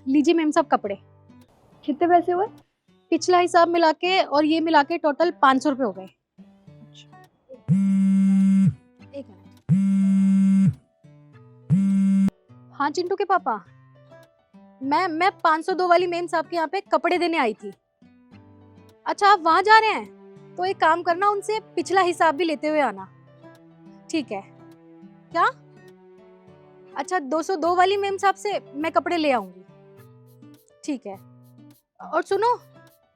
लीजिए मैम साहब कपड़े। कितने पैसे हुए? पिछला हिसाब मिला के और ये मिला के टोटल 500 रुपये हो गए। एक मिनट। हाँ चिंटू के पापा, मैं 502 वाली मेम साहब के यहाँ पे कपड़े देने आई थी। अच्छा आप वहां जा रहे हैं, तो एक काम करना, उनसे पिछला हिसाब भी लेते हुए आना। ठीक है। क्या? अच्छा 202 वाली मेम साहब से मैं कपड़े ले आऊंगी। ठीक है। और सुनो,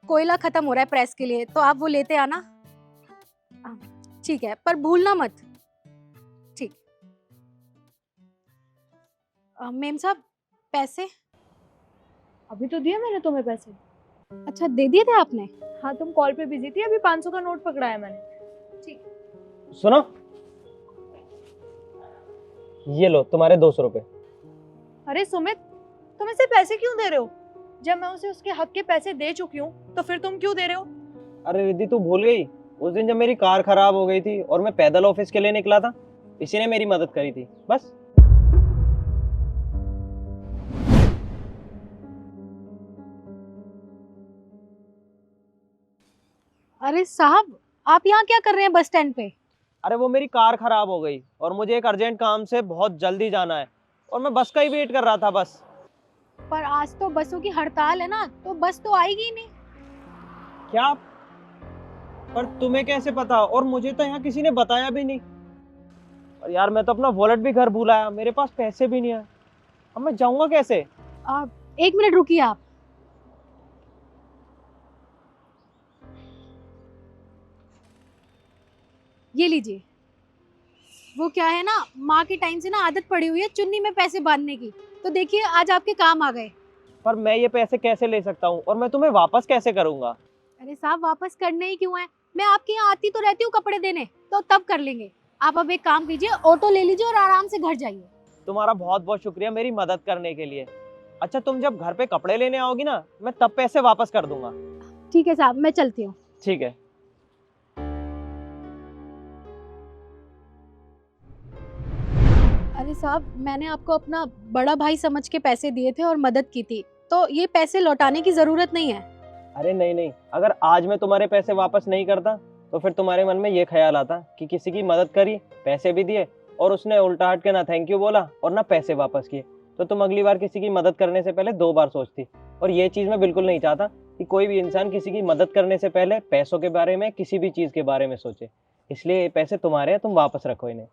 कोयला खत्म हो रहा है प्रेस के लिए, तो आप वो लेते आना। ठीक है, पर भूलना मत। ठीक। मेम साहब पैसे? अभी तो दिए मैंने तुम्हें पैसे। अच्छा दे दिए थे आपने? हाँ तुम कॉल पे बिजी थी, अभी 500 का नोट पकड़ा है मैंने। ठीक। सुनो, ये लो तुम्हारे 200 रुपए। अरे सुमित, तुम इसे पैसे क्यों दे रहे हो? जब मैं उसे उसके हक के पैसे दे चुकी हूँ तो फिर तुम क्यों दे रहे हो? अरे रिद्धि तू भूल गई उस दिन जब मेरी कार खराब हो गई थी और मैं पैदल ऑफिस के लिए निकला था, इसी ने मेरी मदद करी थी बस। अरे साहब आप यहाँ क्या कर रहे हैं बस स्टैंड पे? अरे वो मेरी कार खराब हो गई और मुझे एक अर्जेंट काम से बहुत जल्दी जाना है और मैं बस का ही वेट कर रहा था बस। पर आज तो बसों की हड़ताल है ना, तो बस तो आएगी ही नहीं। क्या? पर तुम्हें कैसे पता? और मुझे तो यहाँ किसी ने बताया भी नहीं। और यार मैं तो अपना वॉलेट भी घर भूल आया, मेरे पास पैसे भी नहीं है, अब मैं जाऊंगा कैसे? आप 1 मिनट रुकिए आप। ये लीजिए। वो क्या है ना, माँ के टाइम से ना आदत पड़ी हुई है चुन्नी में पैसे बांधने की, तो देखिए आज आपके काम आ गए। पर मैं ये पैसे कैसे ले सकता हूँ और मैं तुम्हें वापस कैसे करूंगा? अरे साहब वापस करने ही क्यों है, मैं आपके यहाँ आती तो रहती हूँ कपड़े देने, तो तब कर लेंगे। आप अब एक काम कीजिए, ऑटो ले लीजिए और आराम से घर जाइए। तुम्हारा बहुत बहुत शुक्रिया मेरी मदद करने के लिए। अच्छा तुम जब घर पे कपड़े लेने आओगी ना, मैं तब पैसे वापस कर दूंगा। ठीक है साहब, मैं चलती हूँ। ठीक है। अरे साहब मैंने आपको अपना बड़ा भाई समझ के पैसे दिए थे और मदद की थी, तो ये पैसे लौटाने की जरूरत नहीं है। अरे नहीं नहीं, अगर आज मैं तुम्हारे पैसे वापस नहीं करता तो फिर तुम्हारे मन में ये ख्याल आता कि किसी की मदद करी, पैसे भी दिए और उसने उल्टा हट के ना थैंक यू बोला और ना पैसे वापस किए, तो तुम अगली बार किसी की मदद करने से पहले 2 बार सोचती। और ये चीज मैं बिल्कुल नहीं चाहता कि कोई भी इंसान किसी की मदद करने से पहले पैसों के बारे में, किसी भी चीज के बारे में सोचे। इसलिए ये पैसे तुम्हारे हैं, तुम वापस रखो इन्हें।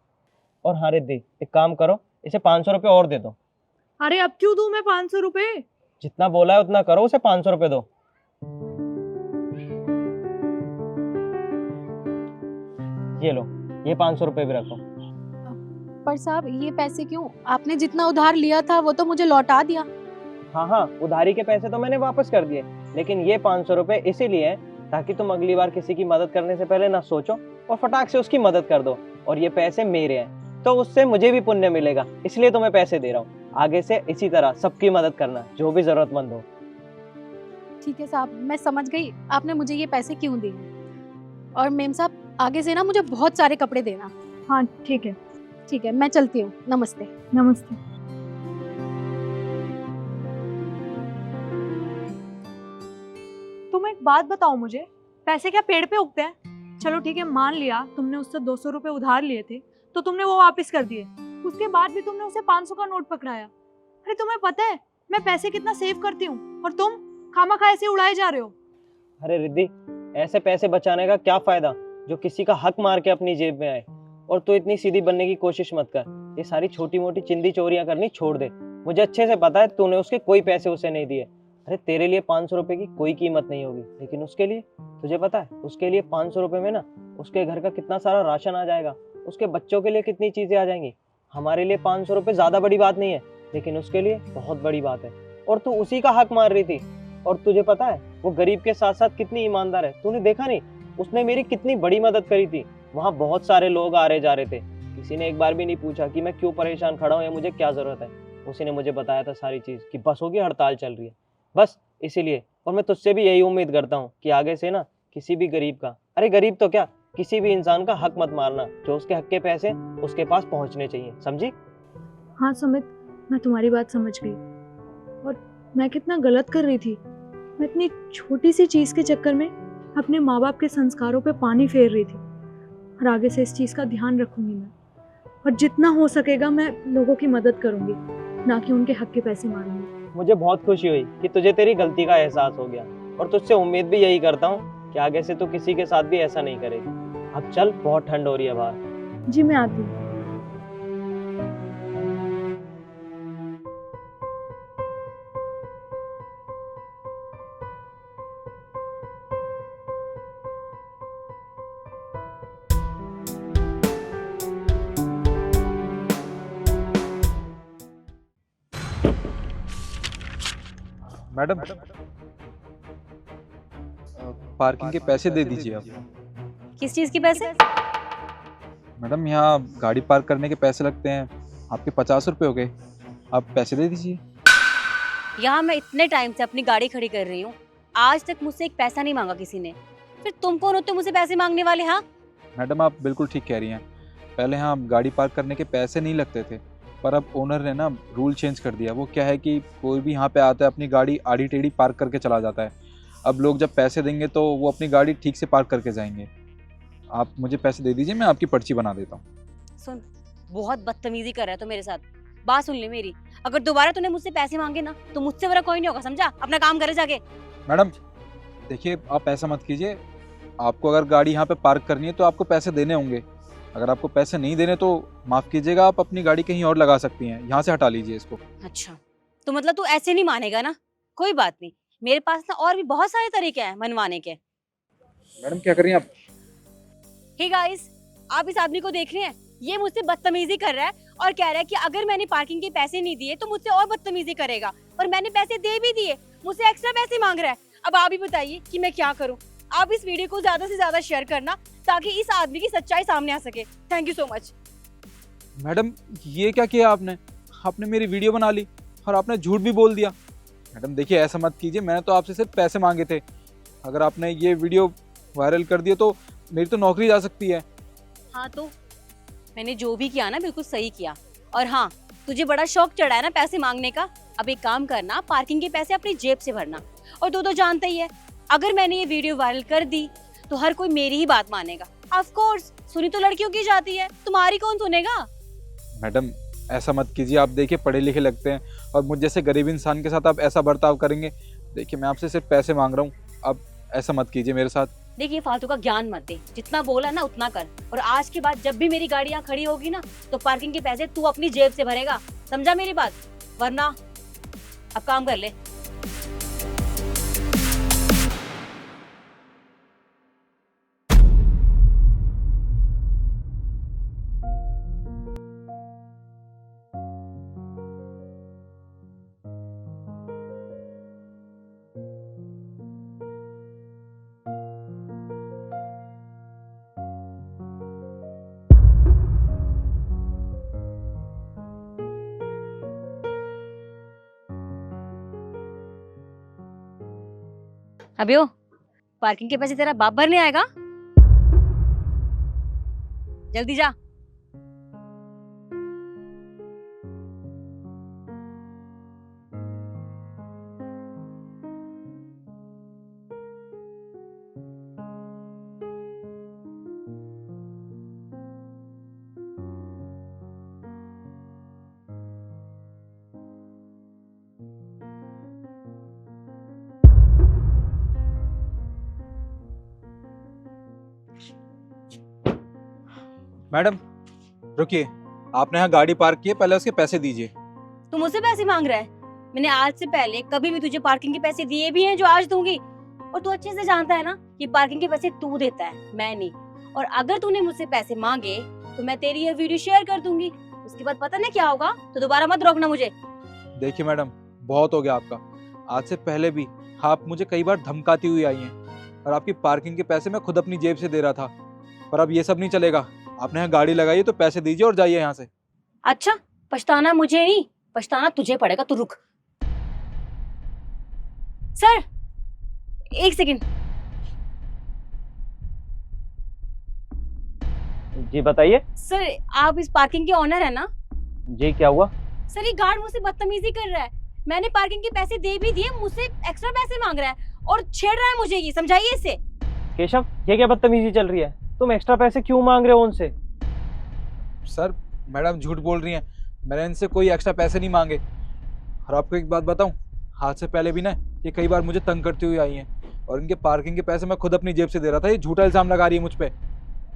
और हाँ रिद्धि, एक काम करो, इसे 500 रुपये और दे दो। अरे अब क्यों दूं मैं 500 रुपए? जितना बोला है उतना करो, उसे 500 रुपये दो। ये लो, ये 500 रुपये भी रखो। पर साहब ये पैसे क्यों, आपने जितना उधार लिया था वो तो मुझे लौटा दिया। हाँ हाँ, उधारी के पैसे तो मैंने वापस कर दिए, लेकिन ये 500 रुपये इसीलिए हैं ताकि तुम अगली बार किसी की मदद करने से पहले ना सोचो और फटाक से उसकी मदद कर दो। और ये पैसे मेरे हैं, तो उससे मुझे भी पुण्य मिलेगा, इसलिए तुम्हें पैसे दे रहा हूँ। आगे से इसी तरह सबकी मदद करना, जो भी जरूरतमंद हो। ठीक है साहब, मैं समझ गई आपने मुझे ये पैसे क्यों दिए। और मेम साहब आगे से ना मुझे बहुत सारे कपड़े देना। हाँ ठीक है। ठीक है, मैं चलती हूँ। नमस्ते। नमस्ते। तुम एक बात बताओ मुझे, पैसे क्या पेड़ पे उगते हैं? चलो ठीक है, मान लिया तुमने उससे 200 रुपए उधार लिए थे तो तुमने वो वापस कर दिए, उसके बाद भी तुमने उसे 500 का नोट पकड़ाया। अरे तुम्हें पता है मैं पैसे कितना सेव करती हूँ और तुम खामखा ऐसे उड़ाए जा रहे हो। अरे रिद्धि, ऐसे पैसे बचाने का क्या फायदा जो किसी का हक मार के अपनी जेब में आए। और तू इतनी सीधी बनने की कोशिश मत कर, ये सारी छोटी मोटी चिंदी चोरियां करनी छोड़ दे। मुझे अच्छे से पता है तूने उसके कोई पैसे उसे नहीं दिए। अरे तेरे लिए 500 रुपए की कोई कीमत नहीं होगी, लेकिन उसके लिए, तुझे पता है उसके लिए 500 रुपए में ना उसके घर का कितना सारा राशन आ जाएगा, उसके बच्चों के लिए कितनी चीजें आ जाएंगी। हमारे लिए 500 रुपए ज्यादा बड़ी बात नहीं है, लेकिन उसके लिए बहुत बड़ी बात है। और तू उसी का हक मार रही थी। और तुझे पता है वो गरीब के साथ साथ कितनी ईमानदार है, तूने देखा नहीं उसने मेरी कितनी बड़ी मदद करी थी। वहाँ बहुत सारे लोग आ रहे जा रहे थे, किसी ने एक बार भी नहीं पूछा कि मैं क्यों परेशान खड़ा हूँ या मुझे क्या जरूरत है। उसी ने मुझे बताया था सारी चीज कि बसों की हड़ताल चल रही है, बस इसीलिए। और मैं तुझसे भी यही उम्मीद करता हूँ कि आगे से ना किसी भी गरीब का, अरे गरीब तो क्या, किसी भी इंसान का हक मत मारना। जो उसके हक के पैसे उसके पास पहुंचने चाहिए, समझी? हाँ सुमित, मैं तुम्हारी बात समझ गई। और मैं कितना गलत कर रही थी। मैं इतनी छोटी सी चीज़ के चक्कर में अपने माँ बाप के संस्कारों पे पानी फेर रही थी। और आगे से इस चीज़ का ध्यान रखूंगी मैं, और जितना हो सकेगा मैं लोगों की मदद करूंगी, ना कि उनके हक के पैसे मांगूंगी। मुझे बहुत खुशी हुई कि तुझे तेरी गलती का एहसास हो गया, और तुझसे उम्मीद भी यही करता हूँ कि आगे से तू किसी के साथ भी ऐसा नहीं करेगी। अब चल, बहुत ठंड हो रही है बाहर। जी मैं आती हूँ। मैडम, पार्किंग के पैसे दे दीजिए आप। किस चीज के पैसे? मैडम, यहाँ गाड़ी पार्क करने के पैसे लगते हैं, आपके 50 रुपये हो गए, आप पैसे दे दीजिए। यहाँ मैं इतने टाइम से अपनी गाड़ी खड़ी कर रही हूँ, आज तक मुझसे एक पैसा नहीं मांगा किसी ने। फिर तुम कौन होते हो मुझसे पैसे मांगने वाले? हाँ मैडम, आप बिल्कुल ठीक कह रही हैं। पहले यहाँ गाड़ी पार्क करने के पैसे नहीं लगते थे, पर अब ओनर ने ना रूल चेंज कर दिया। वो क्या है कि कोई भी यहाँ पे आता है अपनी गाड़ी आड़ी टेढ़ी पार्क करके चला जाता है। अब लोग जब पैसे देंगे तो वो अपनी गाड़ी ठीक से पार्क करके जाएंगे। आप मुझे पैसे दे दीजिए, मैं आपकी पर्ची बना देता हूँ। सुन, बहुत बदतमीजी कर रहा है तो मेरे साथ। बात सुन ले मेरी, अगर दोबारा तूने मुझसे पैसे मांगे ना तो मुझसे बड़ा कोई नहीं होगा, समझा? अपना काम करे जाके। मैडम देखिए, आप ऐसा मत कीजिए। आपको अगर गाड़ी यहाँ पे पार्क करनी है तो आपको पैसे देने होंगे। अगर आपको पैसे नहीं देने तो माफ़ कीजिएगा, आप अपनी गाड़ी कहीं और लगा सकती हैं। यहाँ से हटा लीजिए इसको। अच्छा, तो मतलब तू ऐसे नहीं मानेगा ना? कोई बात नहीं, मेरे पास ना और भी बहुत सारे तरीके हैं मनवाने के। मैडम क्या कर रही हैं आप? हे गाइस, आप इस आदमी को देख रहे हैं? ये मुझसे बदतमीजी कर रहा है और कह रहा है कि अगर मैंने पार्किंग के पैसे नहीं दिए तो मुझसे और बदतमीजी करेगा। और मैंने पैसे दे भी दिए, मुझसे एक्स्ट्रा पैसे मांग रहा है। अब आप ही बताइए कि मैं क्या करूं? आप इस वीडियो को ज्यादा से ज्यादा शेयर करना ताकि इस आदमी की सच्चाई सामने आ सके। Thank you so much. Madam ये क्या किया आपने? आपने मेरी वीडियो बना ली और आपने झूठ भी बोल दिया। मैडम देखिए, ऐसा मत कीजिए, मैंने तो आपसे सिर्फ पैसे मांगे थे। अगर आपने ये वीडियो वायरल कर दिया तो मेरी तो नौकरी जा सकती है। हाँ, तो मैंने जो भी किया ना बिल्कुल सही किया। और हाँ, तुझे बड़ा शौक चढ़ा है ना पैसे मांगने का। अब एक काम करना, पार्किंग के पैसे अपनी जेब से भरना। और तू तो जानता ही है, अगर मैंने ये वीडियो वायरल कर दी तो हर कोई मेरी ही बात मानेगा। ऑफ कोर्स, सुनी तो लड़कियों की जाती है, तुम्हारी कौन सुनेगा? मैडम ऐसा मत कीजिए, आप देखिए पढ़े लिखे लगते हैं और मुझ जैसे गरीब इंसान के साथ आप ऐसा बर्ताव करेंगे। देखिए मैं आपसे सिर्फ पैसे मांग रहा हूँ, आप ऐसा मत कीजिए मेरे साथ। देखिए, फालतू का ज्ञान मत दे, जितना बोला ना उतना कर। और आज के बाद जब भी मेरी गाड़ी यहाँ खड़ी होगी ना तो पार्किंग के पैसे तू अपनी जेब से भरेगा, समझा मेरी बात? वरना अब काम कर ले। अबे ओ, पार्किंग के पैसे तेरा बाप भरने आएगा? जल्दी जा। मैडम रुकिए, आपने यहाँ गाड़ी पार्क की है, पहले उसके पैसे दीजिए। तू मुझसे पैसे मांग रहा है? मैंने आज से पहले कभी भी तुझे पार्किंग के पैसे दिए भी हैं जो आज दूंगी। और तू अच्छे से जानता है ना कि पार्किंग के पैसे तू देता है, मैं नहीं। और अगर तूने मुझसे पैसे मांगे तो मैं तेरी ये वीडियो शेयर कर दूंगी। उसके बाद पता नहीं क्या होगा, तो दोबारा मत रोकना मुझे। देखिए मैडम, बहुत हो गया आपका। आज से पहले भी आप मुझे कई बार धमकाती हुई आई हैं और आपकी पार्किंग के पैसे मैं खुद अपनी जेब से दे रहा था, पर अब ये सब नहीं चलेगा। आपने यहाँ गाड़ी लगाई है तो पैसे दीजिए और जाइए यहाँ से। अच्छा, पछताना मुझे नहीं, पछताना तुझे पड़ेगा। तू रुक। सर, एक सेकंड। जी बताइए। सर, आप इस पार्किंग के ऑनर है ना? जी क्या हुआ? सर, ये गार्ड मुझसे बदतमीजी कर रहा है। मैंने पार्किंग के पैसे दे भी दिए, मुझसे एक्स्ट्रा पैसे मांग रहा है और छेड़ रहा है मुझे। ये समझाइए इसे। केशव, ये क्या बदतमीजी चल रही है? तुम एक्स्ट्रा पैसे क्यों मांग रहे हो उनसे? सर मैडम झूठ बोल रही हैं, मैंने इनसे कोई एक्स्ट्रा पैसे नहीं मांगे। और आपको एक बात बताऊं, हाथ से पहले भी ना ये कई बार मुझे तंग करती हुई आई हैं, और इनके पार्किंग के पैसे मैं खुद अपनी जेब से दे रहा था। ये झूठा इल्जाम लगा रही है मुझ पे।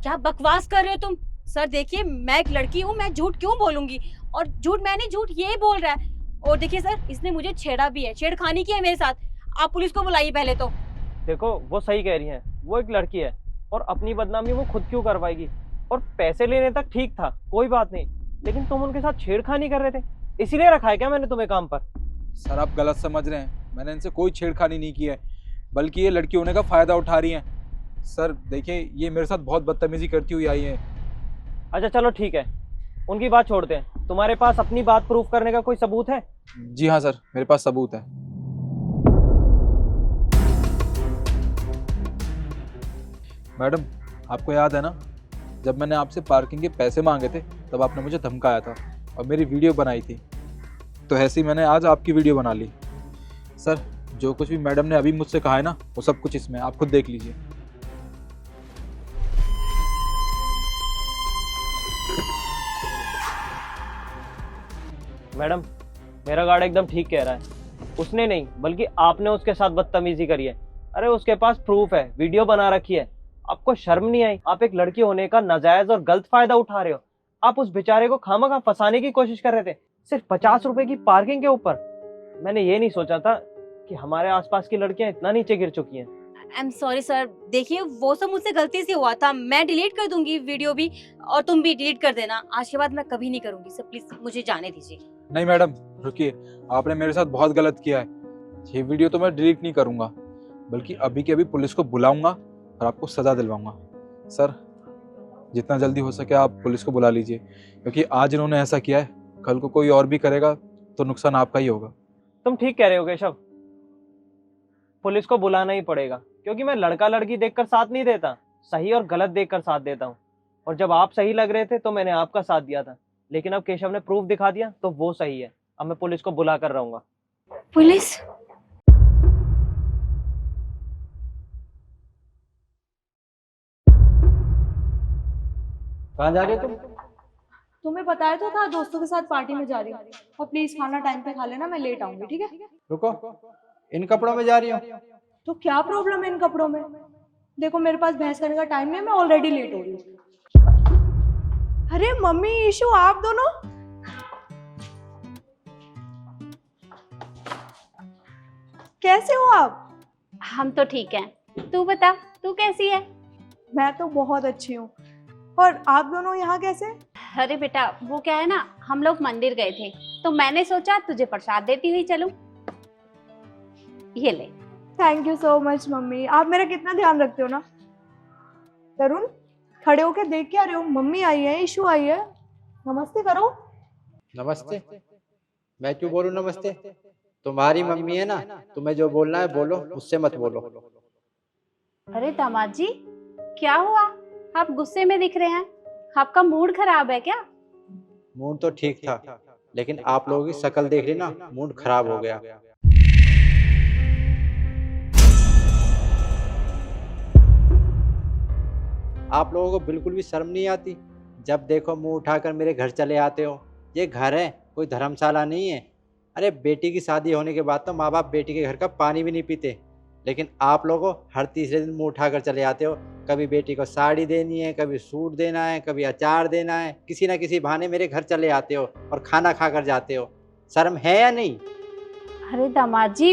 क्या बकवास कर रहे हो तुम? सर देखिए, मैं एक लड़की हूँ, मैं झूठ क्यों बोलूंगी? और झूठ मैंने झूठ ये बोल रहा है। और देखिए सर, इसने मुझे छेड़ा भी है, छेड़खानी की है मेरे साथ। आप पुलिस को बुलाइए पहले तो। देखो, वो सही कह रही हैं, वो एक लड़की है और अपनी बदनामी वो खुद क्यों करवाएगी। और पैसे लेने तक ठीक था, कोई बात नहीं, लेकिन तुम उनके साथ छेड़खानी कर रहे थे, इसीलिए रखा है क्या मैंने तुम्हें काम पर? सर आप गलत समझ रहे हैं, मैंने इनसे कोई छेड़खानी नहीं की है, बल्कि ये लड़की होने का फ़ायदा उठा रही हैं। सर देखिए, ये मेरे साथ बहुत बदतमीजी करती हुई आई है। अच्छा चलो ठीक है, उनकी बात छोड़ते हैं। तुम्हारे पास अपनी बात प्रूफ करने का कोई सबूत है? जी हाँ सर, मेरे पास सबूत है। मैडम, आपको याद है ना, जब मैंने आपसे पार्किंग के पैसे मांगे थे तब आपने मुझे धमकाया था और मेरी वीडियो बनाई थी, तो ऐसे ही मैंने आज आपकी वीडियो बना ली। सर जो कुछ भी मैडम ने अभी मुझसे कहा है ना, वो सब कुछ इसमें आप खुद देख लीजिए। मैडम, मेरा गार्ड एकदम ठीक कह रहा है। उसने नहीं, बल्कि आपने उसके साथ बदतमीजी करी है। अरे उसके पास प्रूफ है, वीडियो बना रखी है। आपको शर्म नहीं आई? आप एक लड़की होने का नाजायज और गलत फायदा उठा रहे हो। आप उस बेचारे को खामखा फंसाने की कोशिश कर रहे थे, सिर्फ 50 रुपए की पार्किंग के ऊपर। मैंने ये नहीं सोचा था कि हमारे आसपास की लड़कियां इतना नीचे गिर चुकी हैं। आई एम सॉरी सर, देखिए वो सब मुझसे गलती से हुआ था। मैं डिलीट कर दूंगी वीडियो भी, और तुम भी डिलीट कर देना। आज के बाद मैं कभी नहीं करूंगी सर, प्लीज मुझे जाने दीजिए। नहीं मैडम रुकिए, आपने मेरे साथ बहुत गलत किया है। ये वीडियो तो मैं डिलीट नहीं करूँगा, बल्कि अभी के अभी पुलिस को बुलाऊंगा और आपको सज़ा दिलवाऊंगा। सर जितना जल्दी हो सके आप पुलिस को बुला लीजिए, क्योंकि आज इन्होंने ऐसा किया है, कल को कोई और भी करेगा तो नुकसान आपका ही होगा। तुम ठीक कह रहे हो केशव, पुलिस को बुलाना ही पड़ेगा, क्योंकि मैं लड़का लड़की देखकर साथ नहीं देता, सही और गलत देखकर साथ देता हूँ। और जब आप सही लग रहे थे तो मैंने आपका साथ दिया था, लेकिन अब केशव ने प्रूफ दिखा दिया तो वो सही है। अब मैं पुलिस को बुला कर रहूंगा। पुलिस? कहाँ जा रहे हो तुम? तुम्हें बताया तो था दोस्तों के साथ पार्टी में जा रही हूँ। और प्लीज खाना टाइम पे खा लेना, मैं लेट आऊंगी, ठीक है? रुको, इन कपड़ों में जा रही हो? तो क्या प्रॉब्लम है इन कपड़ों में? देखो मेरे पास बहस करने का टाइम नहीं है, मैं ऑलरेडी लेट हो रही हूँ। अरे मम्मी, ईशू, आप दोनों कैसे हो आप? हम तो ठीक हैं। तू बता, तू कैसी है? मैं तो बहुत अच्छी हूँ। और आप दोनों यहाँ कैसे? अरे बेटा, वो क्या है ना, हम लोग मंदिर गए थे तो मैंने सोचा तुझे प्रसाद देती हुई चलूं। ये ले। Thank you so much mummy, आप मेरा कितना ध्यान रखते हो ना। तरुण, खड़े होके देख क्या रहे हो? मम्मी आई है, ईशू आई है, नमस्ते करो। नमस्ते? मैं क्यों बोलूं नमस्ते? तुम्हारी मम्मी है ना, तुम्हें जो बोलना है बोलो, मुझसे मत बोलो। अरे दामाद जी, क्या हुआ? आप गुस्से में दिख रहे हैं, आपका मूड खराब है क्या? मूड तो ठीक था, लेकिन आप लोगों की शक्ल देख ली ना, मूड खराब हो गया। आप लोगों को बिल्कुल भी शर्म नहीं आती? जब देखो मुंह उठाकर मेरे घर चले आते हो। ये घर है, कोई धर्मशाला नहीं है। अरे बेटी की शादी होने के बाद तो माँ बाप बेटी के घर का पानी भी नहीं पीते, लेकिन आप लोगों हर तीसरे दिन मुंह उठाकर चले आते हो। कभी बेटी को साड़ी देनी है, कभी सूट देना है, कभी अचार देना है, किसी ना किसी बहाने मेरे घर चले आते हो और खाना खाकर जाते हो। शर्म है या नहीं? अरे दामाद जी,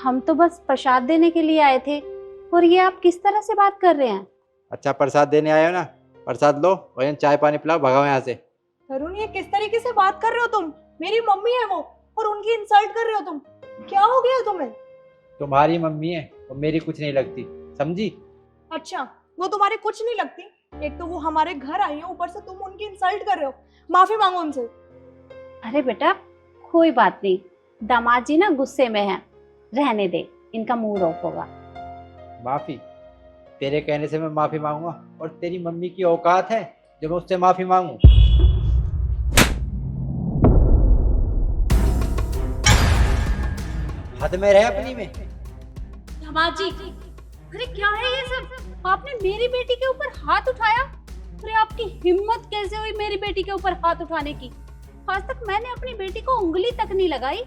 हम तो बस प्रसाद देने के लिए आए थे, और ये आप किस तरह से बात कर रहे हैं? अच्छा, प्रसाद देने आए हो ना, प्रसाद लो और यहाँ चाय पानी पिलाओ, भगाओ यहाँ से। तरुण, ये किस तरीके से बात कर रहे हो तुम? मेरी मम्मी है वो, और उनकी इंसल्ट कर रहे हो तुम। क्या हो गया तुम्हें? तुम्हारी मम्मी है और मेरी कुछ नहीं लगती, समझी? अच्छा, वो तुम्हारे कुछ नहीं लगती? एक तो वो हमारे घर आई है, ऊपर से तुम उनकी इंसल्ट कर रहे हो। माफी मांगो उनसे। अरे बेटा कोई बात नहीं, दामाद जी ना गुस्से में हैं, रहने दे, इनका मूड ऑफ होगा। माफी? तेरे कहने से मैं माफी मांगूंगा? और तेरी मम्मी की औकात है जो मैं उससे माफी मांगू? हद में रहे अपनी में। धमाजी, अरे क्या है ये सब? आपने मेरी बेटी के ऊपर हाथ उठाया? अरे आपकी हिम्मत कैसे हुई मेरी बेटी के ऊपर हाथ उठाने की? आज तक मैंने अपनी बेटी को उंगली तक नहीं लगाई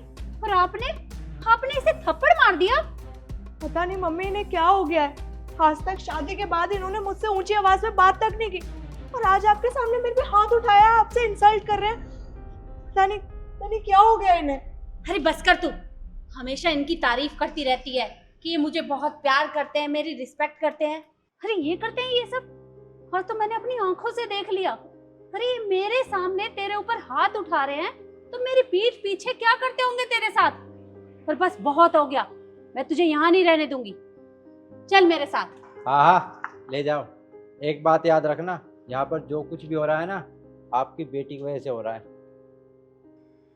और आपने इसे थप्पड़ मार दिया। पता नहीं मम्मी इन्हें क्या हो गया है, आज तक शादी के बाद इन्होंने मुझसे ऊंची आवाज में बात तक नहीं की और आज आपके सामने मेरे पे हाथ उठाया, आपसे इंसल्ट कर रहे हैं। पता नहीं क्या हो गया इन्हें। अरे बस कर तू, हमेशा इनकी तारीफ करती रहती है कि ये मुझे बहुत प्यार करते हैं, मेरी रिस्पेक्ट करते हैं। अरे ये करते हैं ये सब, और तो मैंने अपनी आंखों से देख लिया। अरे ये मेरे सामने तेरे ऊपर हाथ उठा रहे हैं तो मेरी पीठ पीछे क्या करते होंगे तेरे साथ? पर बस बहुत हो गया, मैं तुझे यहाँ नहीं रहने दूंगी, चल मेरे साथ। हाँ हाँ ले जाओ। एक बात याद रखना, यहाँ पर जो कुछ भी हो रहा है ना, आपकी बेटी की वजह से हो रहा है।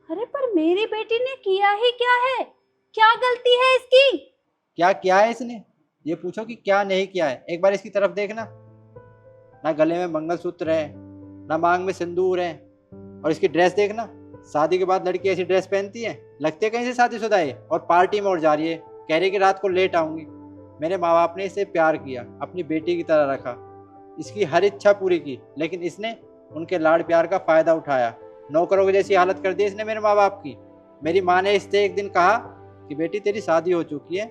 अरे पर मेरी बेटी ने किया ही क्या है? क्या गलती है इसकी? क्या किया है इसने? ये पूछो कि क्या नहीं किया है। एक बार इसकी तरफ देखना, ना गले में मंगलसूत्र है, ना मांग में सिंदूर है, और इसकी ड्रेस देखना। शादी के बाद लड़की ऐसी ड्रेस पहनती है? लगती है कहीं से शादीशुदा है। और पार्टी में और जा रही है, कह रही है कि रात को लेट आऊंगी। मेरे माँ बाप ने इसे प्यार किया, अपनी बेटी की तरह रखा, इसकी हर इच्छा पूरी की, लेकिन इसने उनके लाड़ प्यार का फायदा उठाया। नौकरों की जैसी हालत कर दी इसने मेरे माँ बाप की। मेरी माँ ने इससे एक दिन कहा कि बेटी तेरी शादी हो चुकी है,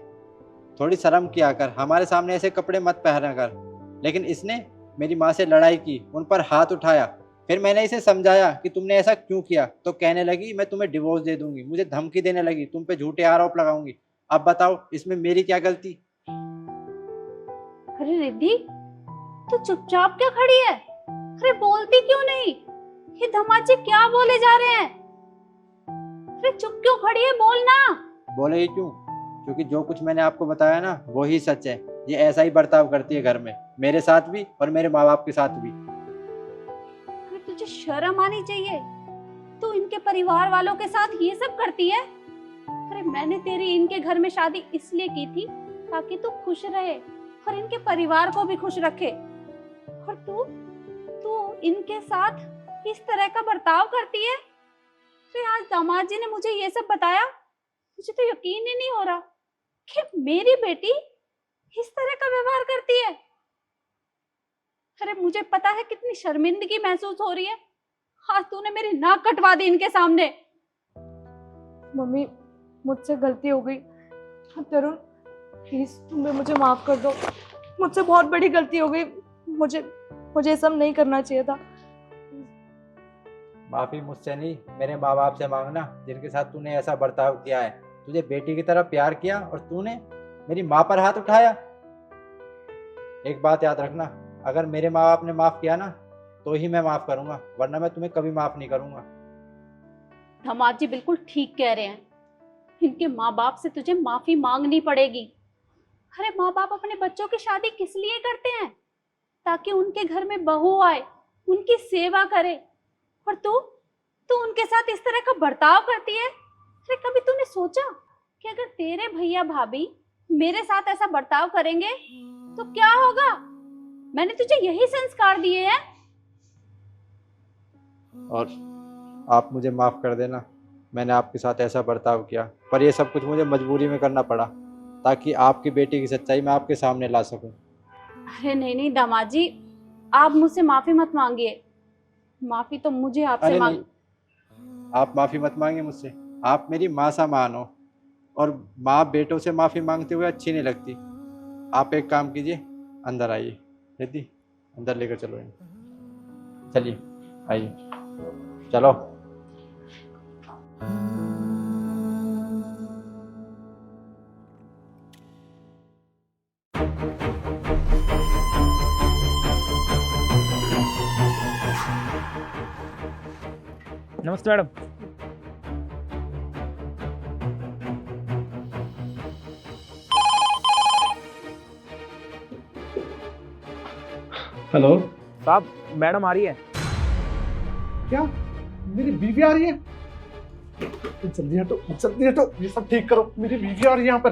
थोड़ी शर्म किया कर, हमारे सामने ऐसे कपड़े मत पहना कर। लेकिन इसने मेरी माँ से लड़ाई की, उन पर हाथ उठाया। फिर मैंने इसे समझाया कि तुमने ऐसा क्यों किया, तो कहने लगी मैं तुम्हें डिवोर्स दे दूंगी, मुझे धमकी देने लगी, तुम पे झूठे आरोप लगाऊंगी। अब बताओ इसमें मेरी क्या गलती? अरे रिद्धि, तू चुपचाप क्या खड़ी है? अरे बोलती क्यों नहीं? ये धमाचे क्या बोले जा रहे हैं? अरे चुप क्यों खड़ी है, बोलना। बोले ही क्यों? क्योंकि जो कुछ मैंने आपको बताया ना वो ही सच है। ये ऐसा ही बर्ताव करती है घर में, मेरे साथ भी और मेरे माँ बाप के साथ भी। अरे तुझे शर्म आनी चाहिए, तू इनके परिवार वालों के साथ ये सब करती है। अरे मैंने तेरी इनके घर में शादी इसलिए की थी ताकि तू खुश रहे और इनके परिवार को भी खुश रखे, और तू इनके साथ इस तरह का बर्ताव करती है। अरे आज दामाद जी ने मुझे ये सब बताया, मुझे तो यकीन ही नहीं हो रहा कि मेरी बेटी इस तरह का व्यवहार करती है। अरे मुझे पता है कितनी शर्मिंदगी महसूस हो रही है, आज तूने मेरी नाक कटवा दी इनके सामने। मम्मी मुझसे गलती हो गई, तरुण प्लीज तुम भी मुझे माफ कर दो, मुझसे बहुत बड़ी गलती हो गई, मुझे ये सब नहीं करना चाहिए था। माफी मुझसे नहीं, मेरे माँ बाप से मांगना, जिनके साथ तूने ऐसा बर्ताव किया है। तुझे बेटी की तरह प्यार किया और तूने मेरी माँ पर हाथ उठाया। एक बात याद रखना, अगर मेरे माँ बाप ने माफ किया ना तो ही मैं माफ करूंगा, वरना मैं तुम्हें कभी माफ नहीं करूंगा। दामाद जी बिल्कुल ठीक कह रहे हैं, इनके माँ बाप से तुझे माफी मांगनी पड़ेगी। अरे माँ बाप अपने बच्चों की शादी किस लिए करते हैं? ताकि उनके घर में बहू आए, उनकी सेवा करे, और तू उनके साथ इस तरह का बर्ताव करती है। अरे कभी तूने सोचा कि अगर तेरे भैया भाभी मेरे साथ ऐसा बर्ताव करेंगे तो क्या होगा? मैंने तुझे यही संस्कार दिए हैं। और आप मुझे माफ कर देना, मैंने आपके साथ ऐसा बर्ताव किया, पर ये सब कुछ मुझे मजबूरी में करना पड़ा ताकि आपकी बेटी की सच्चाई मैं आपके सामने ला सकूं। अरे नहीं दामाद जी, आप मुझसे माफी मत मांगिए, माफी तो मुझे आपसे अरे मांग। नहीं, आप माफी मत मांगे मुझसे, आप मेरी माँ सा मान हो, और माँ बेटों से माफी मांगते हुए अच्छी नहीं लगती। आप एक काम कीजिए, अंदर आइए। रिद्धि अंदर लेकर चलो इन्हें। चलिए आइए, चलो। नमस्ते मैडम। हेलो। साहब मैडम आ रही है। क्या मेरी बीवी आ रही है? जल्दी हटो, जल्दी हटो, ये सब ठीक करो, मेरी बीवी आ रही है यहाँ पर।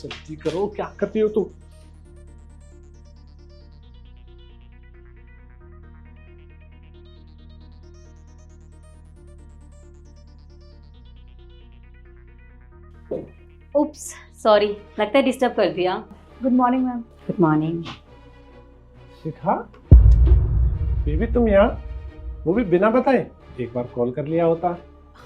जल्दी करो, क्या करती हो तुम? उप्स, सॉरी, लगता है डिस्टर्ब कर दिया। Good morning ma'am. Good morning. Shikha, baby तुम यहाँ, वो भी बिना बताए? एक बार कॉल कर लिया होता।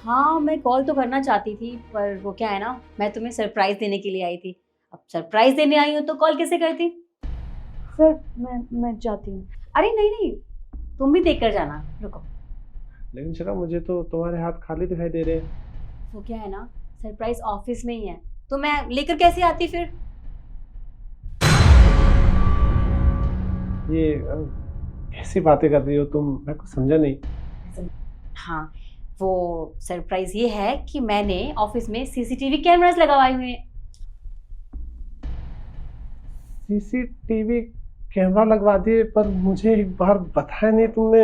हाँ, मैं कॉल तो करना चाहती थी, पर वो क्या है ना, मैं तुम्हें सरप्राइज देने के लिए आई थी। अब सरप्राइज देने आई हूँ तो कॉल कैसे करती? सर मैं जाती हूँ। अरे नहीं नहीं, तुम भी देख कर जाना, रुको। लेकिन शिखा, मुझे तो तुम्हारे हाथ खाली दिखाई दे रहे हैं। वो क्या है ना, सरप्राइज ऑफिस में ही है, तो मैं लेकर कैसे आती फिर? ये कैसी बातें कर रही हो तुम, मैं कुछ समझा नहीं। हाँ, वो सरप्राइज ये है कि मैंने ऑफिस में सीसीटीवी कैमरास लगवाए हुए हैं। सीसीटीवी कैमरा लगवा दिए, पर मुझे एक बार बताया नहीं तुमने।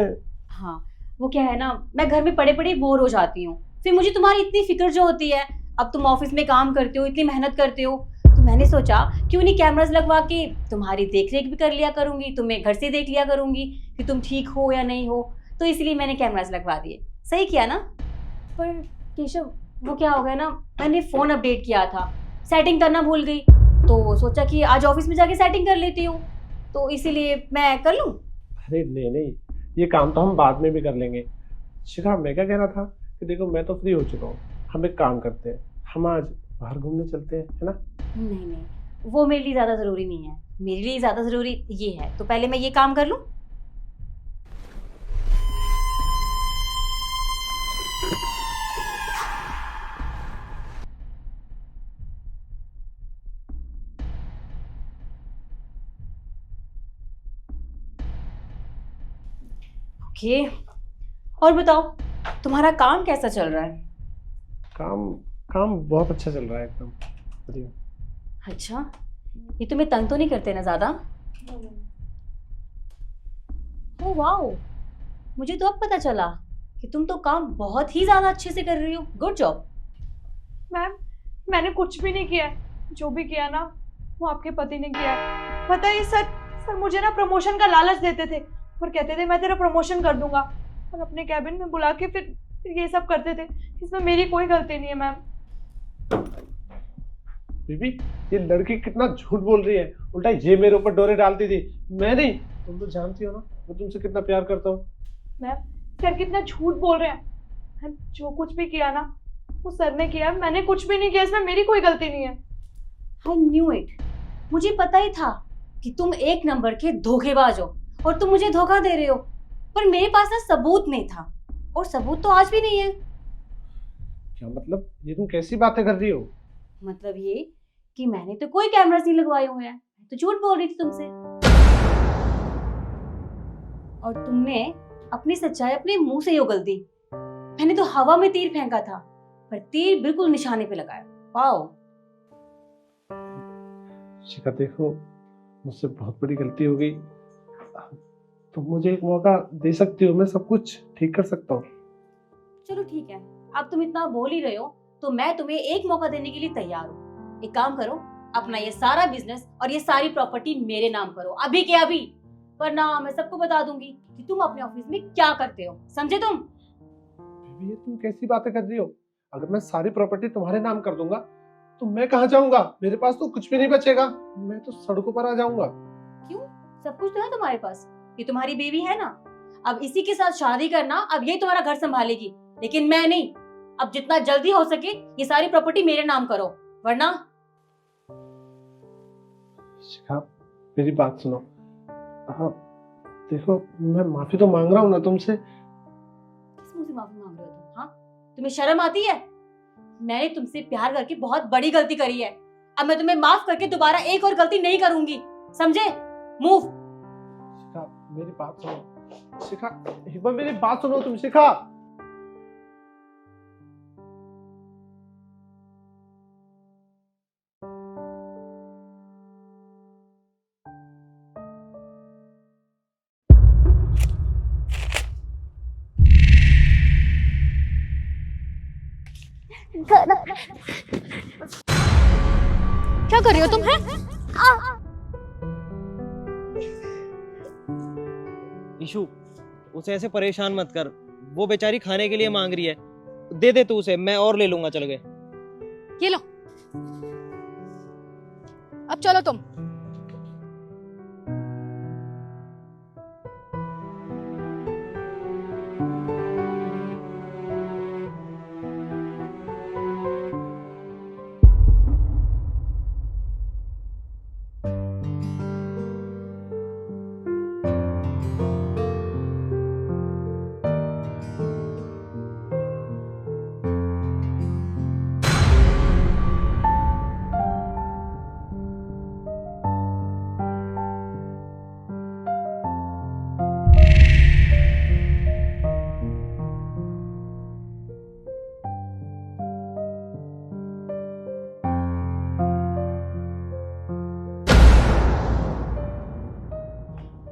हाँ, वो क्या है ना, मैं घर में पड़े पड़े बोर हो जाती हूँ, फिर मुझे तुम्हारी इतनी फिक्र जो होती है। अब तुम ऑफिस में काम करते हो, इतनी मेहनत करते हो, तो मैंने सोचा क्यों नहीं कैमरास लगवा के तुम्हारी देखरेख भी कर लिया करूंगी, तुम्हें घर से देख लिया करूंगी कि तुम ठीक हो या नहीं हो। तो इसलिए मैंने कैमरास लगवा दिए। सही किया ना? पर केशव, वो क्या हो गया ना, मैंने फ़ोन अपडेट किया था, सेटिंग करना भूल गई, तो सोचा कि आज ऑफिस में जाके सेटिंग कर लेती हूँ, तो इसीलिए मैं कर लूँ। अरे नहीं नहीं, ये काम तो हम बाद में भी कर लेंगे। शिखा, मैं क्या कह रहा था कि देखो, मैं तो फ्री हो चुका हूँ, हम एक काम करते हैं, हम आज बाहर घूमने चलते हैं, है ना? नहीं नहीं, वो मेरे लिए ज़्यादा ज़रूरी नहीं है, मेरे लिए ज़्यादा ज़रूरी ये है, तो पहले मैं ये काम कर लूँ। ओके, और बताओ, तुम्हारा काम कैसा चल रहा है? काम काम बहुत अच्छा चल रहा है, एकदम बढ़िया। अच्छा, ये तुम्हें तंग तो नहीं करते ना ज़्यादा? ओह वाओ, मुझे तो अब पता चला कि तुम तो काम बहुत ही ज़्यादा अच्छे से कर रही हो। Good job. मैम, मैंने कुछ भी नहीं किया है, जो भी किया ना वो आपके पति ने किया है। पता है सर मुझे ना प्रमोशन का लालच देते थे और कहते थे मैं तेरा प्रमोशन कर दूंगा, और अपने कैबिन में बुला के फिर ये सब करते थे। इसमें मेरी कोई गलती नहीं है मैम। बीबी, ये लड़की कितना झूठ बोल रही है, उल्टा ये मेरे ऊपर डोरे डालती थी। मैं नहीं, तुम तो जानती हो ना मैं तुमसे कितना प्यार करता हूँ। मैम, सर कितना झूठ बोल रहे हैं। मैम, जो कुछ भी किया ना वो सर ने किया, मैंने कुछ भी नहीं किया, इसमें मेरी कोई गलती नहीं है। I knew it, मुझे पता ही था कि तुम एक नंबर के धोखेबाज हो और तुम मुझे धोखा दे रहे हो, पर मेरे पास ना सबूत नहीं था, और सबूत तो आज भी नहीं है। क्या मतलब, ये तुम कैसी बातें कर रही हो? मतलब ये कि मैंने तो कोई कैमरास नहीं लगवाए हुए हैं, मैं तो झूठ बोल रही थी तुमसे, और तुमने अपनी सच्चाई अपने मुंह से ही उगल दी। मैंने तो हवा में तीर फेंका था, पर तीर बिल्कुल निशाने पे लगाया। वाओ। शिखा देखो, मुझसे बहुत बड़ी गलती हो गई, तुम मुझे एक मौका दे सकती हो, मैं सब कुछ ठीक कर सकता हूँ। चलो ठीक है, अब तुम इतना बोल ही रहे हो तो मैं तुम्हें एक मौका देने के लिए तैयार हूँ। एक काम करो, अपना ये सारा बिजनेस और ये सारी प्रॉपर्टी मेरे नाम करो, अभी के अभी, वरना मैं सबको बता दूंगी कि तुम अपने ऑफिस में क्या करते हो। समझे तुम? बेबी, ये तुम कैसी बातें कर रही हो? अगर मैं सारी प्रॉपर्टी तुम्हारे नाम कर दूंगा तो मैं कहाँ जाऊंगा? मेरे पास तो कुछ भी नहीं बचेगा, मैं तो सड़कों पर आ जाऊंगा। क्यों? सब कुछ तो है तुम्हारे पास, ये तुम्हारी बेबी है ना, अब इसी के साथ शादी करना, अब ये तुम्हारा घर संभालेगी, लेकिन मैं नहीं। अब जितना जल्दी हो सके ये सारी प्रॉपर्टी मेरे नाम करो, वरना। शिखा, मेरी बात सुनो। हाँ देखो, मैं माफी तो मांग रहा हूँ ना तुमसे। किस मुंह से माफी मांग रहे हो तुम? हाँ, तुम्हें शर्म आती है? मैंने तुमसे प्यार करके बहुत बड़ी गलती करी है, अब मैं तुम्हें माफ करके दोबारा एक और गलती नहीं करूंगी, समझे? मूव। शिखा, मेरी बात सुनो। शिखा, एक बार मेरी बात सुनो तुम। शिखा, क्या कर रही हो तुम? है ईशु, उसे ऐसे परेशान मत कर, वो बेचारी खाने के लिए मांग रही है, दे दे तू उसे, मैं और ले लूंगा। चल गए। ये लो। अब चलो तुम।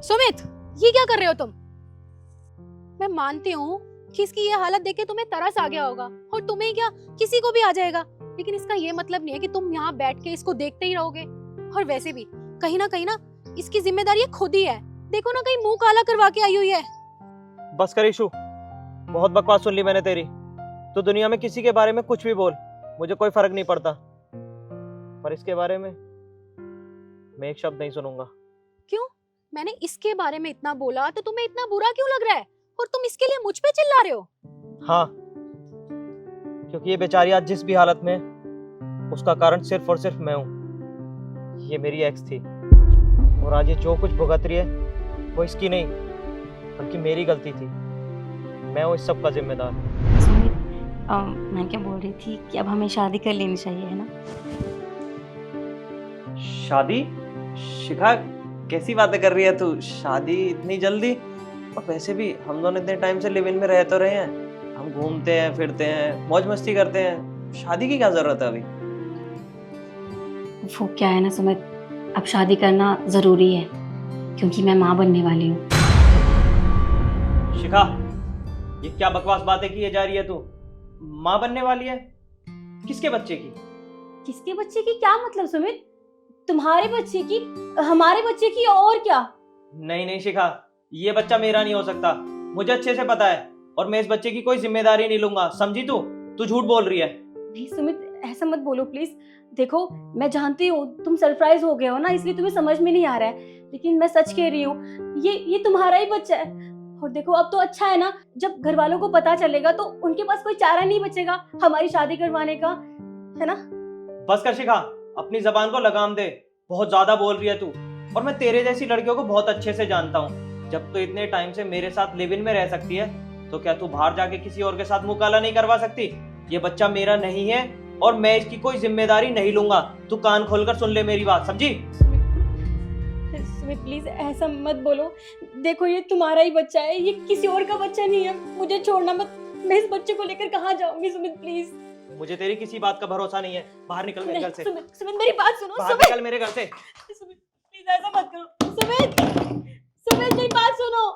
सुमित, ये क्या कर रहे हो तुम? मैं मानती हूँ कि इसकी ये हालत देख के तुम्हें तरस आ गया होगा, और तुम्हें क्या, किसी को भी आ जाएगा, लेकिन इसका ये मतलब नहीं है कि तुम यहाँ बैठ के इसको देखते ही रहोगे। और वैसे भी कहीं ना इसकी जिम्मेदारी ये खुद ही है। देखो ना, कहीं मुंह काला करवा के आई हुई है। बस कर ईशु, बहुत बकवास सुन ली मैंने तेरी। तो दुनिया में किसी के बारे में कुछ भी बोल, मुझे कोई फर्क नहीं पड़ता, पर इसके बारे में मैं एक शब्द नहीं सुनूंगा। क्यों? मैंने इसके बारे में इतना बोला तो तुम्हें इतना बुरा क्यों लग रहा है, और तुम इसके लिए मुझ पे चिल्ला रहे हो? हाँ, क्योंकि ये बेचारी आज जिस भी हालत में है, उसका कारण सिर्फ और सिर्फ मैं हूँ। ये मेरी एक्स थी, और आज ये जो कुछ भुगत रही है वो इसकी नहीं बल्कि मेरी गलती थी। मैं हूँ इस सब का जिम्मेदार। सुमित, मैं क्या बोल रही थी कि अब हमें शादी कर लेनी चाहिए, है ना? शादी? शिखा, कैसी बातें कर रही है तू? शादी इतनी जल्दी? और वैसे भी हम दोनों इतने टाइम से लिव इन में रह तो रहे हैं, हम घूमते हैं, फिरते हैं, मौज मस्ती करते हैं, शादी की क्या जरूरत है अभी? वो क्या है ना सुमित, अब शादी करना जरूरी है, क्योंकि मैं माँ बनने वाली हूँ। शिखा, ये क्या बकवास बातें किए जा रही है तू? माँ बनने वाली है? किसके बच्चे की? किसके बच्चे की क्या मतलब सुमित? तुम्हारे बच्चे की, हमारे बच्चे की, और क्या? नहीं नहीं शिखा, ये बच्चा मेरा नहीं हो सकता, मुझे अच्छे से पता है, और मैं इस बच्चे की कोई जिम्मेदारी नहीं लूंगा, समझी तू? तू झूठ बोल रही है। नहीं सुमित, ऐसा मत बोलो प्लीज। देखो, मैं जानती हूँ तुम सरप्राइज हो गए हो ना, इसलिए तुम्हें समझ में नहीं आ रहा है, लेकिन मैं सच कह रही हूँ, ये तुम्हारा ही बच्चा है। और देखो, अब तो अच्छा है ना, जब घर वालों को पता चलेगा तो उनके पास कोई चारा नहीं बचेगा हमारी शादी करवाने का, है ना? बस कर शिखा, अपनी जबान को लगाम दे, बहुत ज्यादा बोल रही है तू। और मैं तेरे जैसी लड़कियों को बहुत अच्छे से जानता हूँ। जब तू इतने टाइम से मेरे साथ लिव इन में रह सकती है, तो क्या तू बाहर जाके किसी और के साथ मुंह काला नहीं करवा सकती? ये बच्चा मेरा नहीं है, और मैं इसकी कोई जिम्मेदारी नहीं लूंगा। तू कान खोलकर सुन ले मेरी बात, समझी? सुमित प्लीज ऐसा मत बोलो। देखो, ये तुम्हारा ही बच्चा है, ये किसी और का बच्चा नहीं है। मुझे छोड़ना मत, मैं इस बच्चे को लेकर कहाँ जाऊंगी? सुमित प्लीज। मुझे तेरी किसी बात का भरोसा नहीं है, बाहर निकल मेरे घर से। सुमित मेरी बात सुनो। बाहर निकल मेरे घर से। सुमित प्लीज ऐसा मत करो। सुमित मेरी बात सुनो।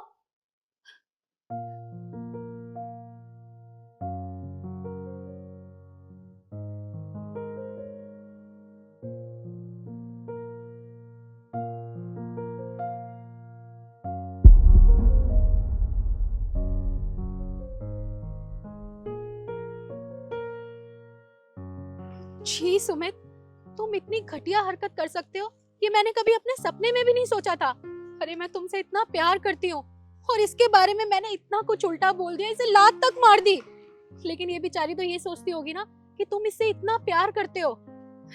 छी सुमित, तुम इतनी घटिया हरकत कर सकते हो, ये मैंने कभी अपने सपने में भी नहीं सोचा था। अरे मैं तुमसे इतना प्यार करती हूँ, और इसके बारे में मैंने इतना कुछ उल्टा बोल दिया, इसे लात तक मार दी। लेकिन ये बेचारी तो ये सोचती होगी ना कि तुम इससे इतना प्यार करते हो,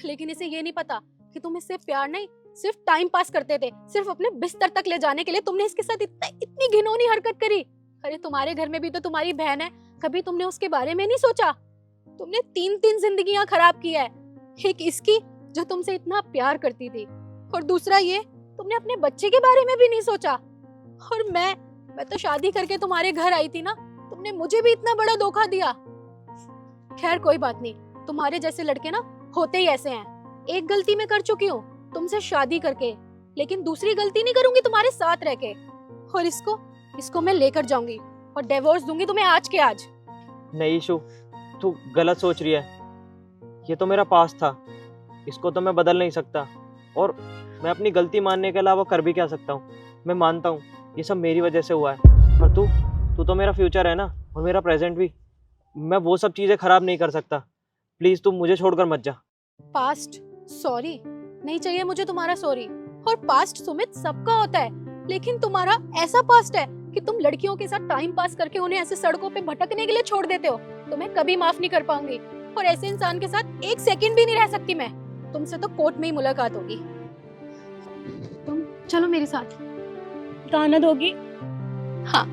लेकिन इसे ये नहीं पता कि तुम इससे प्यार नहीं, सिर्फ टाइम पास करते थे। सिर्फ अपने बिस्तर तक ले जाने के लिए तुमने इसके साथ इतनी घिनौनी हरकत करी। अरे तुम्हारे घर में भी तो तुम्हारी बहन है, कभी तुमने उसके बारे में नहीं सोचा? तुमने 3 जिंदगियां खराब की है, एक इसकी जो तुमसे इतना प्यार करती थी, और दूसरा ये तुमने अपने बच्चे के बारे में भी नहीं सोचा। और मैं तो शादी करके तुम्हारे घर आई थी ना, तुमने मुझे भी इतना बड़ा धोखा दिया। खैर कोई बात नहीं, तुम्हारे जैसे लड़के ना होते ही ऐसे हैं। एक गलती मैं कर चुकी हूँ तुमसे शादी करके, लेकिन दूसरी गलती नहीं करूंगी तुम्हारे साथ रह के। और इसको मैं लेकर जाऊंगी और डिवोर्स दूंगी तुम्हें आज के आज। नहीं ईशु, तू गलत सोच रही है। ये तो मेरा पास्ट था, इसको तो मैं बदल नहीं सकता, और मैं अपनी गलती मानने के अलावा कर भी क्या सकता हूँ? मैं मानता हूँ ये सब मेरी वजह से हुआ है, पर तू तो मेरा फ्यूचर है ना, और मेरा प्रेजेंट भी। मैं वो सब चीज़ें खराब नहीं कर सकता। प्लीज़ तू मुझे छोड़कर मत जा। पास्ट सॉरी, नहीं चाहिए मुझे तुम्हारा सॉरी। और पास्ट सुमित सबका होता है, लेकिन तुम्हारा ऐसा पास्ट है कि तुम लड़कियों के साथ टाइम पास करके उन्हें ऐसे सड़कों पे भटकने के लिए छोड़ देते हो। तुम्हें कभी माफ नहीं कर पाऊंगी, और ऐसे इंसान के साथ एक सेकंड भी नहीं रह सकती मैं। तुमसे तो कोर्ट में ही मुलाकात होगी। तुम चलो मेरे साथ। दाना दोगी? हाँ।